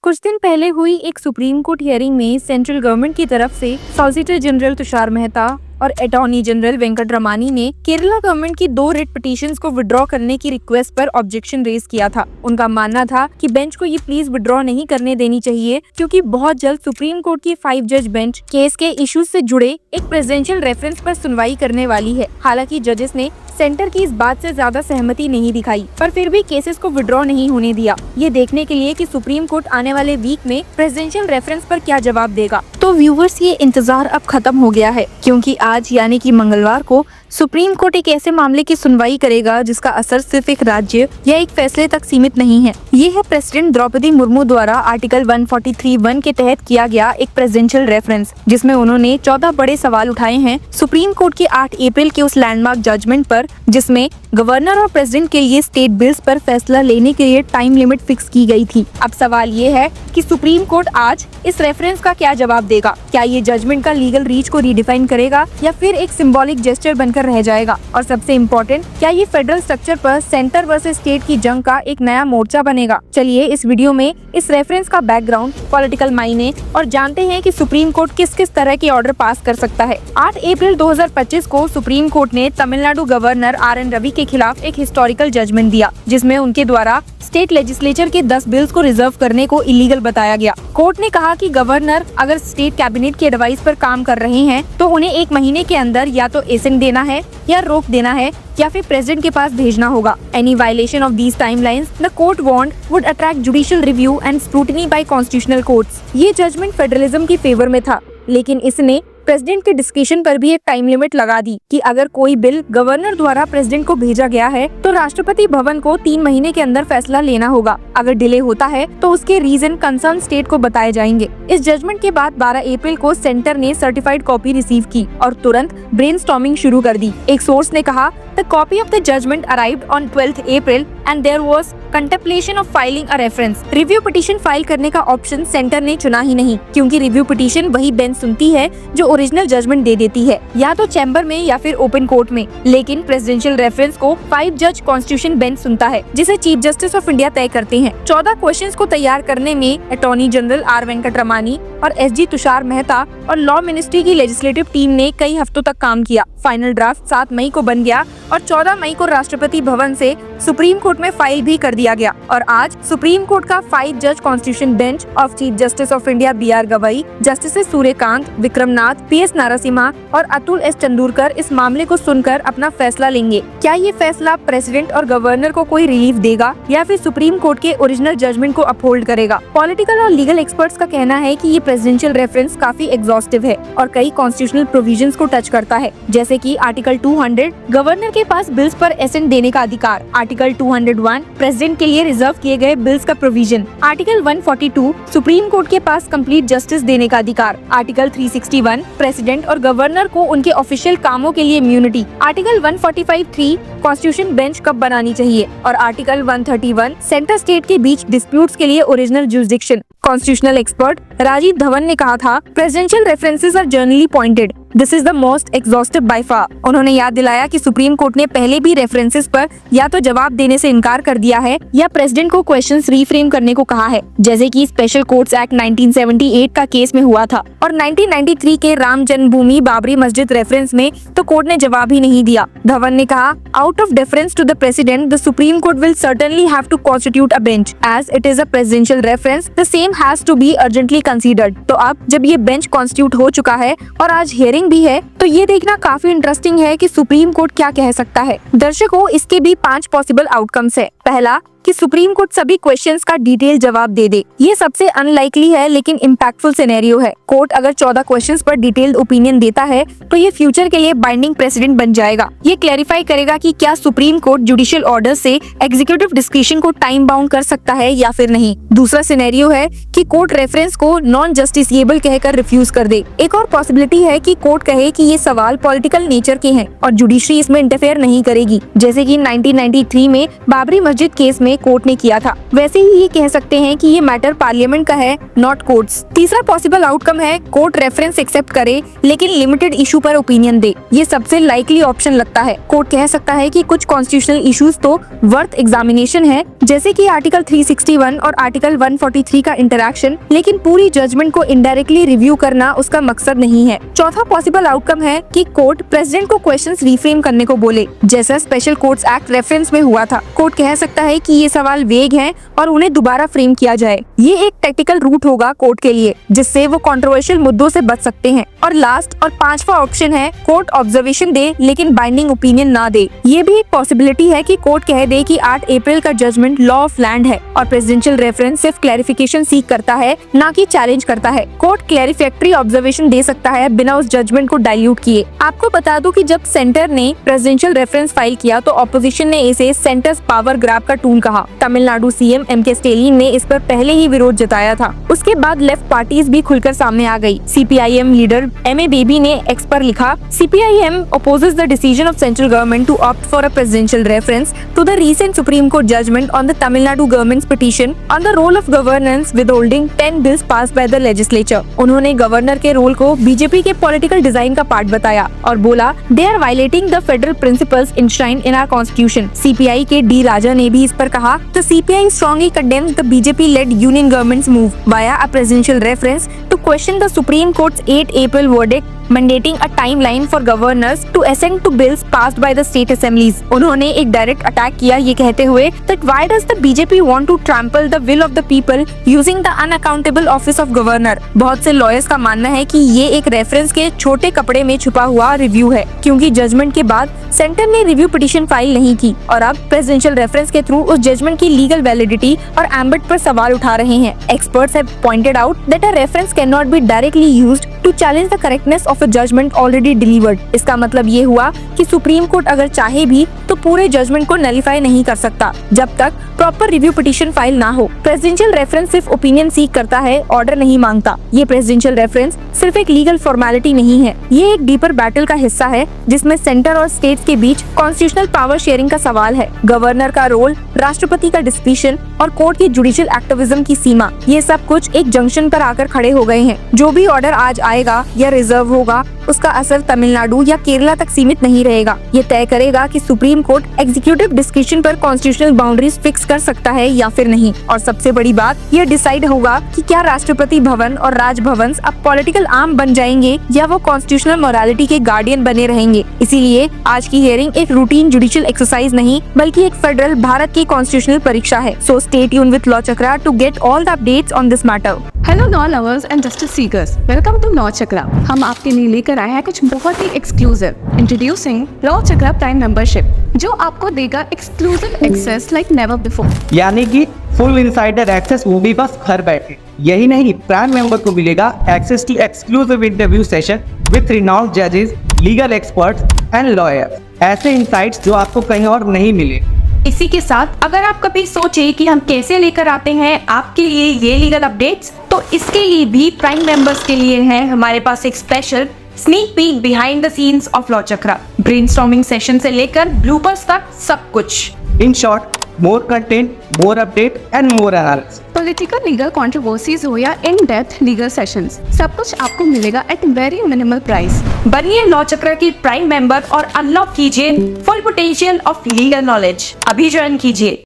कुछ दिन पहले हुई एक सुप्रीम कोर्ट हियरिंग में सेंट्रल गवर्नमेंट की तरफ से सॉलिसिटर जनरल तुषार मेहता और अटॉर्नी जनरल वेंकटरमणी ने केरला गवर्नमेंट की 2 रिट पिटीशंस को विड्रॉ करने की रिक्वेस्ट पर ऑब्जेक्शन रेज किया था। उनका मानना था कि बेंच को ये प्लीज विड्रॉ नहीं करने देनी चाहिए क्योंकि बहुत जल्द सुप्रीम कोर्ट की 5 जज बेंच केस के इश्यूज से जुड़े एक प्रेसिडेंशियल रेफरेंस पर सुनवाई करने वाली है। हालांकि जजेस ने सेंटर की इस बात से ज्यादा सहमति नहीं दिखाई, पर फिर भी केसेस को विड्रॉ नहीं होने दिया, ये देखने के लिए कि सुप्रीम कोर्ट आने वाले वीक में प्रेसिडेंशियल रेफरेंस पर क्या जवाब देगा। तो व्यूवर्स, ये इंतजार अब खत्म हो गया है क्योंकि आज यानी कि मंगलवार को सुप्रीम कोर्ट एक ऐसे मामले की सुनवाई करेगा जिसका असर सिर्फ एक राज्य या एक फैसले तक सीमित नहीं है। ये है प्रेसिडेंट द्रौपदी मुर्मू द्वारा आर्टिकल 143(1) के तहत किया गया एक प्रेसिडेंशियल रेफरेंस, जिसमें उन्होंने 14 बड़े सवाल उठाए हैं सुप्रीम कोर्ट के 8 अप्रैल के उस लैंडमार्क जजमेंट पर, जिसमें गवर्नर और प्रेसिडेंट के लिए स्टेट बिल्स पर फैसला लेने के लिए टाइम लिमिट फिक्स की गई थी। अब सवाल ये है कि सुप्रीम कोर्ट आज इस रेफरेंस का क्या जवाब देगा। क्या ये जजमेंट का लीगल रीच को रीडिफाइन करेगा या फिर एक सिंबॉलिक जेस्चर बनकर रह जाएगा। और सबसे इम्पोर्टेंट, क्या ये फेडरल स्ट्रक्चर पर सेंटर वर्सेस स्टेट की जंग का एक नया मोर्चा बनेगा। चलिए इस वीडियो में इस रेफरेंस का बैकग्राउंड, पॉलिटिकल मायने और जानते हैं कि सुप्रीम कोर्ट किस किस तरह के ऑर्डर पास कर सकता है। 8 अप्रैल 2025 को सुप्रीम कोर्ट ने तमिलनाडु गवर्नर RN रवि के खिलाफ एक हिस्टोरिकल जजमेंट दिया, जिसमें उनके द्वारा स्टेट लेजिस्लेचर के 10 बिल्स को रिजर्व करने को इलीगल बताया गया। कोर्ट ने कहा कि गवर्नर अगर स्टेट कैबिनेट की एडवाइस पर काम कर रहे हैं तो उन्हें 1 महीने के अंदर या तो एसेंट देना है या रोक देना है या फिर प्रेसिडेंट के पास भेजना होगा। Any violation of these timelines, the court warned, would attract judicial review and scrutiny by constitutional courts। ये जजमेंट फेडरलिज्म की फेवर में था, लेकिन इसने प्रेसिडेंट के डिस्क्रिप्शन पर भी एक टाइम लिमिट लगा दी कि अगर कोई बिल गवर्नर द्वारा प्रेसिडेंट को भेजा गया है तो राष्ट्रपति भवन को 3 महीने के अंदर फैसला लेना होगा। अगर डिले होता है तो उसके रीजन कंसर्न स्टेट को बताए जाएंगे। इस जजमेंट के बाद 12 अप्रैल को सेंटर ने सर्टिफाइड कॉपी रिसीव की और तुरंत ब्रेनस्टॉर्मिंग शुरू कर दी। एक सोर्स ने कहा, The copy of the judgment arrived on 12th April and there was contemplation of filing a reference। Review petition file करने का ऑप्शन सेंटर ने चुना ही नहीं, क्योंकि रिव्यू पिटीशन वही बेंच सुनती है जो ओरिजिनल जजमेंट दे देती है, या तो चैम्बर में या फिर ओपन कोर्ट में। लेकिन प्रेसिडेंशियल रेफरेंस को 5 जज कॉन्स्टिट्यूशन बेंच सुनता है, जिसे चीफ जस्टिस ऑफ इंडिया तय करते हैं। 14 क्वेश्चंस को तैयार करने में अटॉर्नी जनरल R वेंकटरमणी और SG तुषार मेहता और लॉ मिनिस्ट्री की लेजिस्लेटिव टीम ने कई हफ्तों तक काम किया। फाइनल ड्राफ्ट 7 मई को बन गया और 14 मई को राष्ट्रपति भवन से सुप्रीम कोर्ट में फाइल भी कर दिया गया। और आज सुप्रीम कोर्ट का 5 जज constitution bench of chief justice of India BR Gavai, justice Suryakant, Vikram Nath, PS Narasimha और अतुल S चंदूरकर इस मामले को सुनकर अपना फैसला लेंगे। क्या ये फैसला प्रेसिडेंट और गवर्नर को कोई रिलीफ देगा या फिर सुप्रीम कोर्ट के ओरिजिनल जजमेंट को अपहोल्ड करेगा। पॉलिटिकल और लीगल एक्सपर्ट्स का कहना है कि ये प्रेसिडेंशियल रेफरेंस काफी एग्जॉस्टिव है और कई कॉन्स्टिट्यूशनल प्रोविजंस को टच करता है, जैसे कि आर्टिकल 200 गवर्नर के पास बिल्स पर एसेंट देने का अधिकार, आर्टिकल 201 प्रेसिडेंट के लिए रिजर्व किए गए बिल्स का प्रोविजन, आर्टिकल 142 सुप्रीम कोर्ट के पास कंप्लीट जस्टिस देने का अधिकार, आर्टिकल 361 प्रेसिडेंट और गवर्नर को उनके ऑफिशियल कामों के लिए इम्यूनिटी, आर्टिकल 145(3) कॉन्स्टिट्यूशन बेंच कब बनानी चाहिए और आर्टिकल 131 सेंटर स्टेट के बीच डिस्प्यूट्स के लिए original jurisdiction. Constitutional expert Rajeev Dhavan ने कहा था, presidential references are generally pointed, this is the most exhaustive by far. उन्होंने याद दिलाया कि सुप्रीम कोर्ट ने पहले भी रेफरेंसेस पर या तो जवाब देने से इनकार कर दिया है या प्रेसिडेंट को क्वेश्चंस रीफ्रेम करने को कहा है, जैसे कि स्पेशल कोर्ट्स एक्ट 1978 का केस में हुआ था। और 1993 के राम जन्मभूमि बाबरी मस्जिद रेफरेंस में तो कोर्ट ने जवाब ही नहीं दिया। धवन ने कहा, out of deference to the president the supreme court will certainly have to constitute a bench as it is a presidential reference, the same has to be urgently considered. तो अब जब ये बेंच कॉन्स्टिट्यूट हो चुका है और आज hearing भी है, तो ये देखना काफी इंटरेस्टिंग है कि सुप्रीम कोर्ट क्या कह सकता है। दर्शकों, इसके भी 5 पॉसिबल आउटकम्स है। पहला, कि सुप्रीम कोर्ट सभी क्वेश्चंस का डिटेल जवाब दे दे। ये सबसे अनलाइकली है लेकिन इम्पैक्टफुल सिनेरियो है। कोर्ट अगर 14 क्वेश्चंस पर डिटेल्ड ओपिनियन देता है तो ये फ्यूचर के लिए बाइंडिंग प्रेसिडेंट बन जाएगा। ये क्लैरिफाई करेगा कि क्या सुप्रीम कोर्ट जुडिशियल ऑर्डर से एग्जीक्यूटिव डिस्क्रिप्शन को टाइम बाउंड कर सकता है या फिर नहीं। दूसरा सिनेरियो है कि कोर्ट रेफरेंस को नॉन जस्टिसिएबल कहकर रिफ्यूज कर दे। एक और पॉसिबिलिटी है कि कोर्ट कहे कि ये सवाल पॉलिटिकल नेचर के हैं और जुडिशरी इसमें इंटरफेयर नहीं करेगी, जैसे कि 1993 में बाबरी मस्जिद केस में में कोर्ट ने किया था। वैसे ही ये कह सकते हैं कि ये मैटर पार्लियामेंट का है, नॉट कोर्ट्स। तीसरा पॉसिबल आउटकम है कोर्ट रेफरेंस एक्सेप्ट करे लेकिन लिमिटेड इशू पर ओपिनियन दे। ये सबसे लाइकली ऑप्शन लगता है। कोर्ट कह सकता है कि कुछ कॉन्स्टिट्यूशनल इश्यूज तो वर्थ एग्जामिनेशन है, जैसे कि आर्टिकल 361 और आर्टिकल 143 का इंटरैक्शन, लेकिन पूरी जजमेंट को इनडायरेक्टली रिव्यू करना उसका मकसद नहीं है। चौथा पॉसिबल आउटकम है कि कोर्ट प्रेसिडेंट को क्वेश्चंस रिफ्रेम करने को बोले, जैसा स्पेशल कोर्ट्स एक्ट रेफरेंस में हुआ था। कोर्ट कह सकता है कि ये सवाल वेग हैं और उन्हें दोबारा फ्रेम किया जाए। ये एक टेक्निकल रूट होगा कोर्ट के लिए, जिससे वो कंट्रोवर्शियल मुद्दों से बच सकते हैं। और लास्ट और पांचवा ऑप्शन है कोर्ट ऑब्जर्वेशन दे लेकिन बाइंडिंग ओपिनियन ना दे। ये भी एक पॉसिबिलिटी है कि कोर्ट कह दे कि 8 अप्रैल का जजमेंट लॉ ऑफ लैंड है और प्रेसिडेंशियल रेफरेंस सिर्फ क्लैरिफिकेशन सीख करता है, ना कि चैलेंज करता है। कोर्ट क्लैरिफैक्टरी ऑब्जर्वेशन दे सकता है बिना उस जजमेंट को डाइल्यूट किए। आपको बता दूं कि जब सेंटर ने प्रेसिडेंशियल रेफरेंस फाइल किया तो ऑपोजिशन ने इसे सेंटर्स पावर ग्रैब का टूल कहा। तमिलनाडु सीएम एम के स्टैलिन ने इस पर पहले ही विरोध जताया था। उसके बाद लेफ्ट पार्टीज भी खुलकर सामने आ गई। CPIM leader M A. बेबी ने एक्स पर लिखा, CPIM opposes the decision of central government to opt for a presidential reference to the recent Supreme Court judgment on the Tamil Nadu government's petition on the role of governance withholding 10 bills passed by the legislature। उन्होंने governor के role को BJP के political design का part बताया और बोला, they are violating the federal principles enshrined in our constitution। CPI के D राजा ने भी इस पर कहा, the CPI strongly condemns the BJP-led union government's move via a presidential reference to question the Supreme Court's 8 April verdict mandating a timeline for governors to assent to bills passed by the state assemblies। उन्होंने एक direct attack किया ये कहते हुए that why does the BJP want to trample the will of the people using the unaccountable office of governor। बहुत से lawyers का मानना है कि ये एक रेफरेंस के छोटे कपड़े में छुपा हुआ रिव्यू है, क्योंकि जजमेंट के बाद सेंटर ने रिव्यू पिटीशन फाइल नहीं की और अब प्रेसिडेंशियल रेफरेंस के थ्रू उस जजमेंट की लीगल वैलिडिटी और एम्बिट पर सवाल उठा रहे हैं। Experts have pointed out that a reference can not be directly used to challenge the correctness of a judgment already delivered. इसका मतलब ये हुआ कि सुप्रीम कोर्ट अगर चाहे भी तो पूरे जजमेंट को नलिफाई नहीं कर सकता जब तक प्रॉपर रिव्यू पिटीशन फाइल ना हो। प्रेसिडेंशियल रेफरेंस सिर्फ ओपिनियन सीक करता है, ऑर्डर नहीं मांगता। ये प्रेसिडेंशियल रेफरेंस सिर्फ एक लीगल फॉर्मेलिटी नहीं है, ये एक डीपर बैटल का हिस्सा है जिसमें सेंटर और स्टेट्स के बीच कॉन्स्टिट्यूशनल पावर शेयरिंग का सवाल है। गवर्नर का रोल, राष्ट्रपति का डिस्क्रिशन और कोर्ट की जुडिशियल एक्टिविज्म की सीमा, ये सब कुछ एक जंक्शन पर आकर खड़े हो गए हैं। जो भी ऑर्डर आज आएगा या रिजर्व होगा उसका असर तमिलनाडु या केरला तक सीमित नहीं रहेगा। ये तय करेगा कि सुप्रीम कोर्ट एग्जीक्यूटिव डिस्क्रिशन पर कॉन्स्टिट्यूशनल बाउंड्रीज फिक्स कर सकता है या फिर नहीं। और सबसे बड़ी बात, ये डिसाइड होगा कि क्या राष्ट्रपति भवन और राजभवन अब पॉलिटिकल आर्म बन जाएंगे या वो कॉन्स्टिट्यूशनल मोरालिटी के गार्डियन बने रहेंगे। इसीलिए आज की हियरिंग एक रूटीन जुडिशियल एक्सरसाइज नहीं बल्कि एक फेडरल भारत की कॉन्स्टिट्यूशनल परीक्षा है। So stay tuned with Law Chakra to get all the updates on this matter. Hello law lovers and justice seekers, welcome to Law Chakra. हम आपके लिए लेकर आए हैं कुछ बहुत ही exclusive. Introducing Law Chakra prime membership, जो आपको देगा exclusive access like never before. यानी कि फुल इनसाइडर एक्सेस, वो भी बस घर बैठे। यही नहीं, प्राइम मेंबर को मिलेगा access to exclusive interview session with renowned जजेस, लीगल एक्सपर्ट्स एंड लॉयर्स। ऐसे इनसाइट्स जो आपको कहीं और नहीं मिले। इसी के साथ अगर आप कभी सोचे कि हम कैसे लेकर आते हैं आपके लिए ये लीगल अपडेट्स, तो इसके लिए भी प्राइम मेंबर्स के लिए है हमारे पास एक special sneak peek behind the scenes of law chakra. Brainstorming session से लेकर ब्लूपर्स तक सब कुछ। In short, more content, more update and more analysis. Political legal controversies हो या इन डेप्थ लीगल सेशंस, सब कुछ आपको मिलेगा एट वेरी मिनिमल प्राइस। बनिए लॉ चक्र की प्राइम मेंबर और अनलॉक कीजिए full potential of legal knowledge. अभी ज्वाइन कीजिए।